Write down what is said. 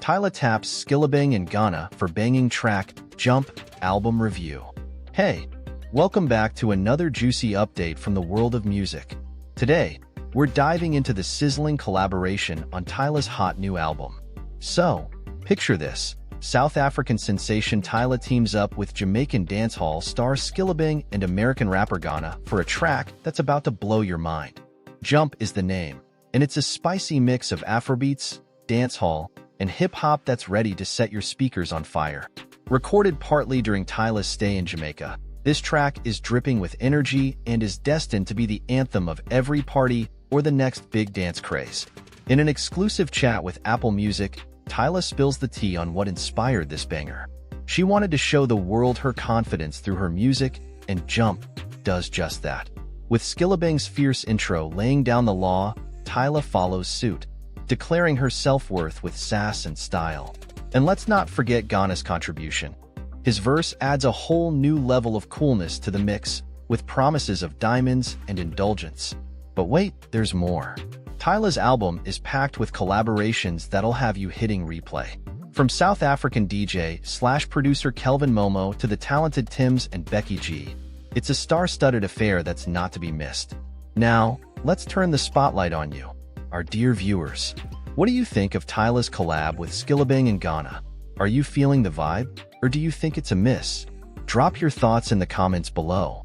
Tyla taps Skillibeng and Gunna for banging track Jump album review. Hey, welcome back to another juicy update from the world of music. Today, we're diving into the sizzling collaboration on Tyla's hot new album. So, picture this. South African sensation Tyla teams up with Jamaican dancehall star Skillibeng and American rapper Gunna for a track that's about to blow your mind. Jump is the name, and it's a spicy mix of Afrobeats, dancehall, and hip-hop that's ready to set your speakers on fire. Recorded partly during Tyla's stay in Jamaica, this track is dripping with energy and is destined to be the anthem of every party or the next big dance craze. In an exclusive chat with Apple Music, Tyla spills the tea on what inspired this banger. She wanted to show the world her confidence through her music, and Jump does just that. With Skillibeng's fierce intro laying down the law, Tyla follows suit, declaring her self-worth with sass and style. And let's not forget Gunna's contribution. His verse adds a whole new level of coolness to the mix, with promises of diamonds and indulgence. But wait, there's more. Tyla's album is packed with collaborations that'll have you hitting replay. From South African DJ/producer Kelvin Momo to the talented Tims and Becky G, it's a star-studded affair that's not to be missed. Now, let's turn the spotlight on you, our dear viewers. What do you think of Tyla's collab with Skillibeng and Gunna? Are you feeling the vibe, or do you think it's a miss? Drop your thoughts in the comments below.